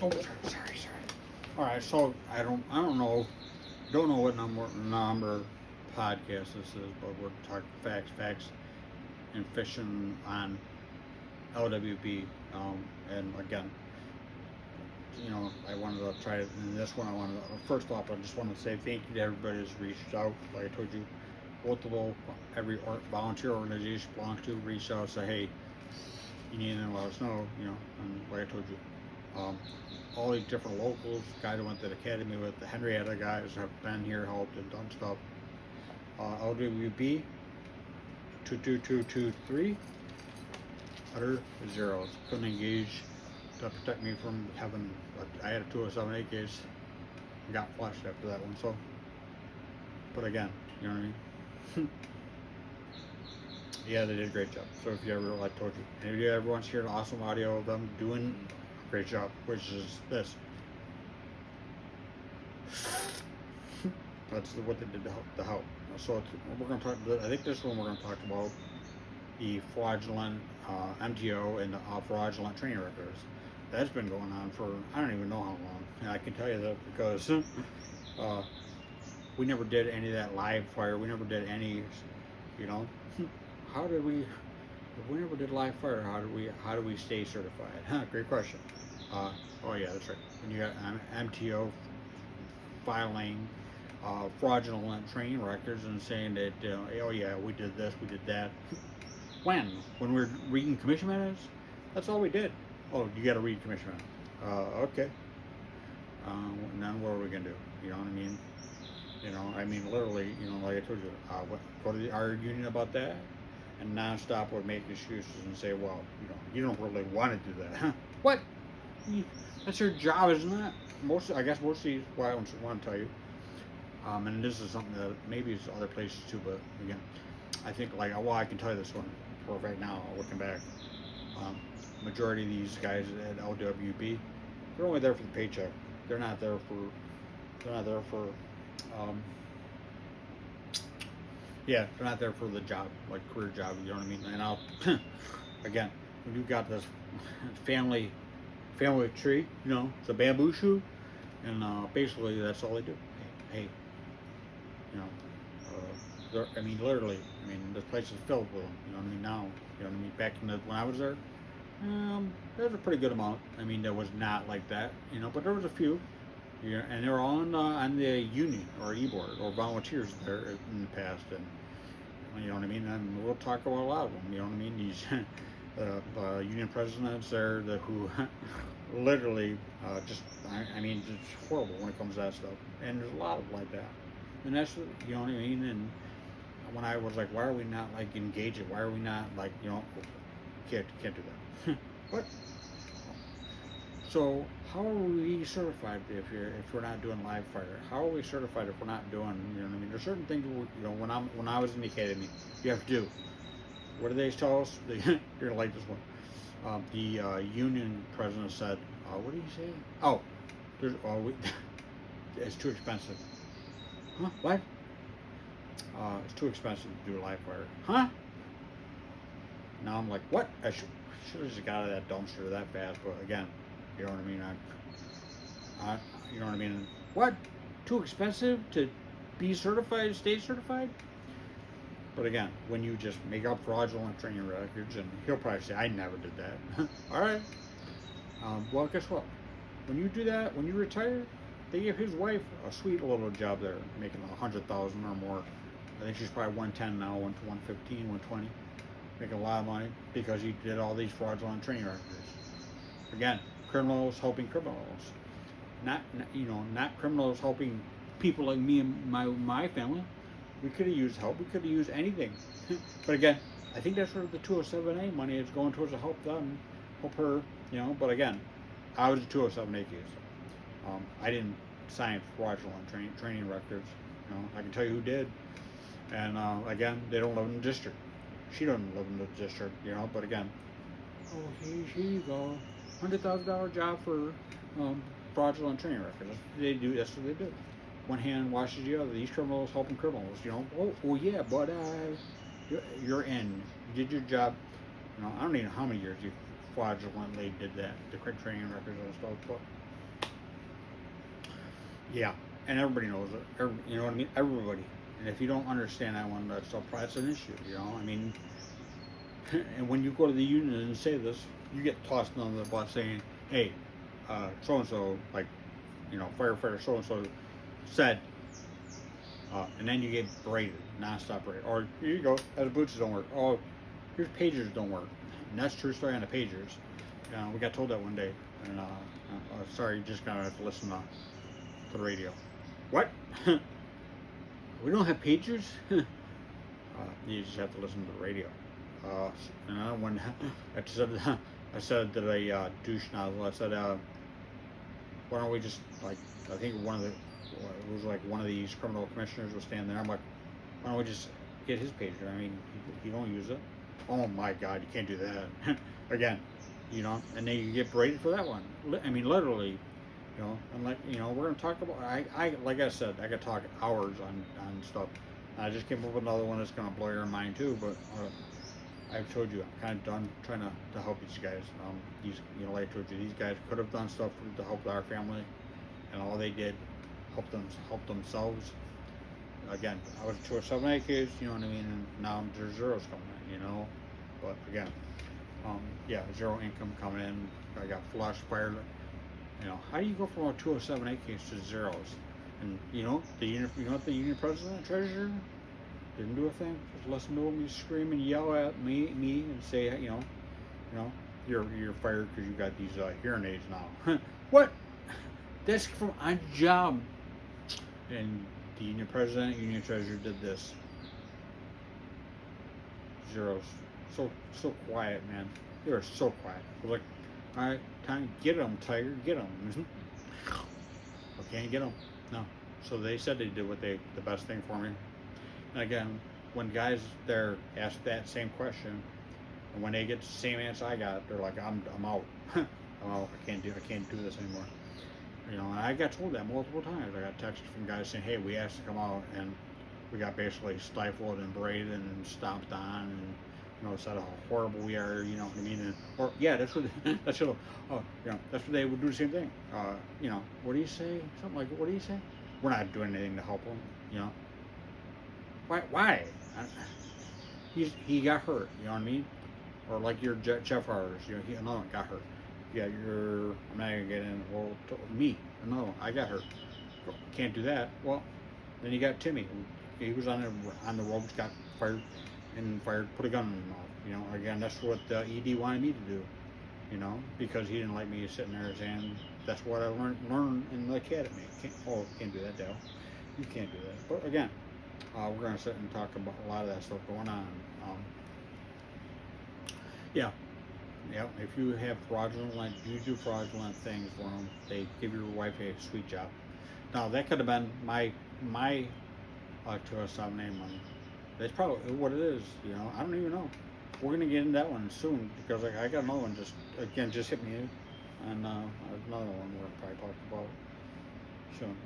Oh, sorry. All right, so I don't know what number podcast this is, but we're talking facts, and fishing on LWB. And again, I wanted to try it in this one. I wanted to, first off, I just want to say thank you to everybody who's reached out. Like I told you, multiple every volunteer organization belongs to reached out, say, hey, you need to let us know, and like I told you, all these different locals, guys I went to the academy with, the Henrietta guys have been here, helped and done stuff. LWB 22223, utter zeros. Couldn't engage to protect me from having, I had a 207A case, got flushed after that one, so, but again, you know what I mean? Yeah, they did a great job. So if you ever, like I told you, if you ever want to hear an awesome audio of them doing a great job, which is this. That's what they did to help. So we're going to talk, I think this one we're going to talk about the fraudulent MTO and the fraudulent training records. That's been going on for, I don't even know how long. And I can tell you that because we never did any of that live fire. We never did any, how did we, if we never did live fire, how do we stay certified? Great question. Oh yeah, that's right. When you got MTO filing fraudulent training records and saying that, oh yeah, we did this, we did that. When we were reading commission minutes, that's all we did. Oh, you got to read commission minutes. Okay. And then what are we gonna do? You know what I mean? Literally, like I told you, go to our union about that, and nonstop would make excuses and say, well, you don't really want to do that. What? That's your job, isn't it? I guess most of these, what I want to tell you, and this is something that maybe it's other places too, but again, I think I can tell you this one for right now, looking back. Majority of these guys at LWB, they're only there for the paycheck. They're not there for they're not there for the job, like career job, you know what I mean? And I'll, again, when you've got this family tree, it's a bamboo shoe, and basically that's all they do. Hey, literally, the place is filled with them, you know what I mean, now, back when I was there, there was a pretty good amount. There was not like that, but there was a few. Yeah, and they were all on the union or e-board or volunteers there in the past, and you know what I mean. And we'll talk about a lot of them. You know what I mean. These union presidents there who literally just horrible when it comes to that stuff. And there's a lot of like that, and that's you know what I mean. And when I was like, why are we not engaging? Why are we not can't do that? What? So how are we certified if we're not doing live fire? How are we certified if we're not doing, There's certain things, when I was in the academy, you have to do. What do they tell us? You're gonna like this one. The union president said, what did he say? Oh, it's too expensive. Huh? What? It's too expensive to do a live fire. Huh? Now I'm like, what? I should have just got out of that dumpster that fast. But again, you know what I mean? You know what I mean? What? Too expensive to be certified, stay certified? But again, when you just make up fraudulent training records, and he'll probably say, I never did that. All right. Well, guess what? When you do that, when you retire, they give his wife a sweet little job there, making $100,000 or more. I think she's probably 110 now, 115, 120. Making a lot of money because he did all these fraudulent training records. Again, criminals helping criminals, not criminals helping people like me and my family. We could have used help. We could have used anything. But again, I think that's where the 207A money is going towards to help them, help her. But again, I was a 207A case. I didn't sign fraudulent training records. I can tell you who did. And again, they don't live in the district. She doesn't live in the district. But again, here you go. $100,000 job for fraudulent training records. That's what they do. One hand washes the other. These criminals helping criminals. Oh yeah, but you're in. You did your job. I don't even know how many years you fraudulently did that. The quick training records and stuff. But Yeah, and everybody knows it. You know what I mean? Everybody. And if you don't understand that one, that's an issue. You know, I mean, and when you go to the union and say this, you get tossed under the bus saying, "Hey, so and so, like, firefighter so and so said," and then you get berated, nonstop berated. Or here you go, the boots don't work. Oh, here's pagers don't work, and that's true story on the pagers. We got told that one day, and sorry, you just gotta have to listen to the radio. What? We don't have pagers? You just have to listen to the radio. And when I said that a douche nozzle, I said, why don't we just, like, I think it was like one of these criminal commissioners was standing there. I'm like, why don't we just get his pager? I mean, you don't use it. Oh my God, you can't do that. Again, and then you get berated for that one. I mean, literally, and like, we're gonna talk about. I like I said, I could talk hours on stuff. I just came up with another one that's gonna blow your mind too. But I've told you, I'm kind of done trying to help these guys. Like I told you, these guys could have done stuff to help our family, and all they did help themselves. Again, I was 207A case, you know what I mean, and now there's zeros coming in, But again, zero income coming in. I got flush, fired. How do you go from a 207A case to zeros? And the union president and treasurer didn't do a thing. Just listen to him. You scream and yell at me, and say, you're fired because you got these hearing aids now. What? That's from on job. And the union president, union treasurer did this. Zeros. So quiet, man. They were so quiet. I was like, all right, time, get them, Tiger, get them. I can't get them. No. So they said they did the best thing for me. And again, when guys there ask that same question, and when they get the same answer I got, they're like, I'm out. I'm out. I can't do this anymore. And I got told that multiple times. I got texted from guys saying, hey, we asked to come out, and we got basically stifled and berated and stomped on, and said how horrible we are, you know what I mean? That's what that's what they would do the same thing. What do you say? Something like, what do you say? We're not doing anything to help them, Why? He got hurt, you know what I mean? Or like your Jeff Harris, another one got hurt. Yeah, I'm not gonna get in. Well, me, another one, I got hurt. Can't do that. Well, then you got Timmy. He was on the ropes, got fired, put a gun in his mouth. Again, that's what the ED wanted me to do. Because he didn't like me sitting there saying that's what I learned in the academy. Can't do that, Dale. You can't do that. But again, we're gonna sit and talk about a lot of that stuff going on. If you have you do fraudulent things for them, they give your wife a sweet job. Now that could have been my 207A money. That's probably what it is. I don't even know. We're gonna get into that one soon because I got another one just hit me, and another one we'll probably talk about soon.